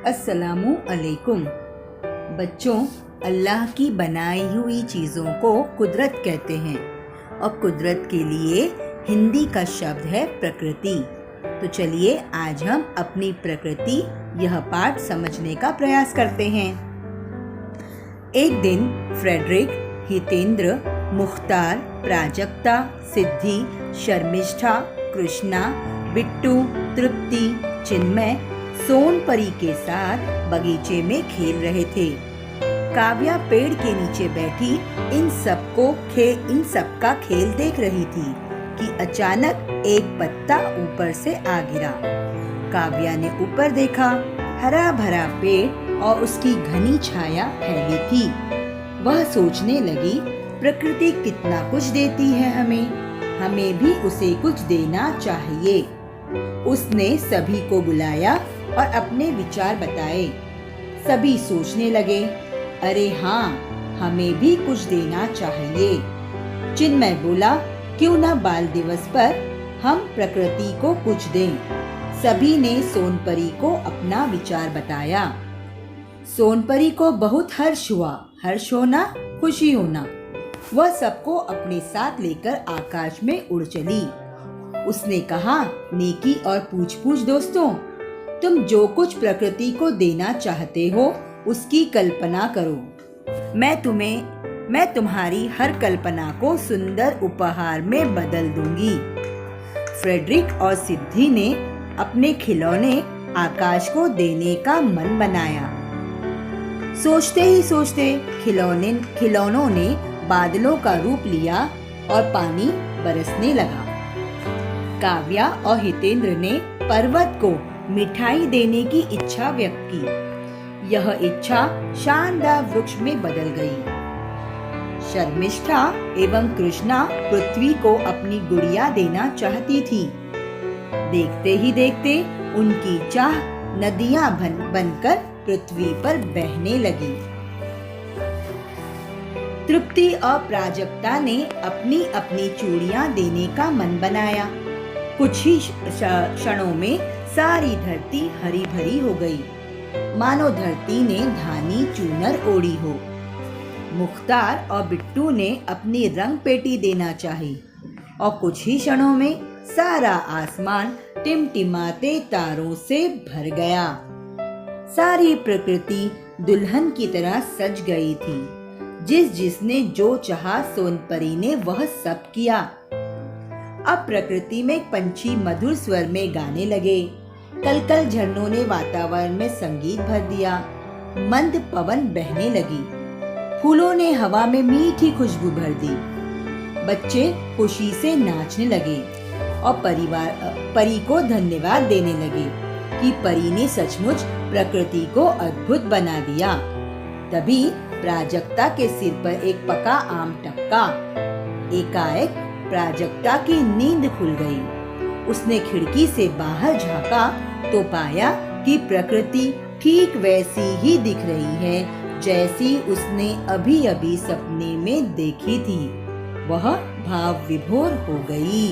अस्सलामु अलैकुम। बच्चों, अल्लाह की बनाई हुई चीज़ों को कुदरत कहते हैं और कुदरत के लिए हिंदी का शब्द है प्रकृति। तो चलिए आज हम अपनी प्रकृति यह पाठ समझने का प्रयास करते हैं। एक दिन फ्रेडरिक, हितेंद्र, मुख्तार, प्राजक्ता, सिद्धि, शर्मिष्ठा, कृष्णा, बिट्टू, तृप्ति, चिन्मय सोनपरी के साथ बगीचे में खेल रहे थे। काव्या पेड़ के नीचे बैठी इन सबका खेल देख रही थी कि अचानक एक पत्ता ऊपर से आ गिरा। काव्या ने ऊपर देखा, हरा भरा पेड़ और उसकी घनी छाया फैली थी। वह सोचने लगी, प्रकृति कितना कुछ देती है हमें भी उसे कुछ देना चाहिए। उसने सभी को बुलाया और अपने विचार बताए। सभी सोचने लगे, अरे हाँ, हमें भी कुछ देना चाहिए। चिन्मय बोला, क्यों ना बाल दिवस पर हम प्रकृति को कुछ दें। सभी ने सोनपरी को अपना विचार बताया। सोनपरी को बहुत हर्ष हुआ। हर्ष होना, खुशी होना। वह सबको अपने साथ लेकर आकाश में उड़ चली। उसने कहा, नेकी और पूछ दोस्तों, तुम जो कुछ प्रकृति को देना चाहते हो उसकी कल्पना करो। मैं तुम्हारी हर कल्पना को सुंदर उपहार में बदल दूंगी। फ्रेडरिक और सिद्धि ने अपने खिलौने आकाश को देने का मन बनाया। सोचते ही सोचते खिलौनों ने बादलों का रूप लिया और पानी बरसने लगा। काव्या और हितेंद्र ने पर्वत को मिठाई देने की इच्छा व्यक्त की। यह इच्छा शानदार वृक्ष में बदल गई। शर्मिष्ठा एवं कृष्णा पृथ्वी को अपनी गुड़िया देना चाहती थी। देखते ही देखते उनकी चाह नदियां बनकर पृथ्वी पर बहने लगी। तृप्ति और प्राजक्ता ने अपनी अपनी चूड़ियां देने का मन बनाया। कुछ ही क्षणों में सारी धरती हरी भरी हो गई, मानो धरती ने धानी चूनर ओढ़ी हो। मुख्तार और बिट्टू ने अपनी रंग पेटी देना चाही और कुछ ही क्षणों में सारा आसमान टिमटिमाते तारों से भर गया। सारी प्रकृति दुल्हन की तरह सज गई थी। जिसने जो चाहा सोनपरी ने वह सब किया। अब प्रकृति में पंछी मधुर स्वर में गाने लगे। कलकल झरनों ने वातावरण में संगीत भर दिया। मंद पवन बहने लगी। फूलों ने हवा में मीठी खुशबू भर दी। बच्चे खुशी से नाचने लगे और परी को धन्यवाद देने लगे कि परी ने सचमुच प्रकृति को अद्भुत बना दिया। तभी प्राजक्ता के सिर पर एक पका आम टपका। एकाएक प्राजक्ता की नींद खुल गई। उसने खिड़की से बाहर झांका तो पाया कि प्रकृति ठीक वैसी ही दिख रही है जैसी उसने अभी अभी सपने में देखी थी। वह भाव विभोर हो गई।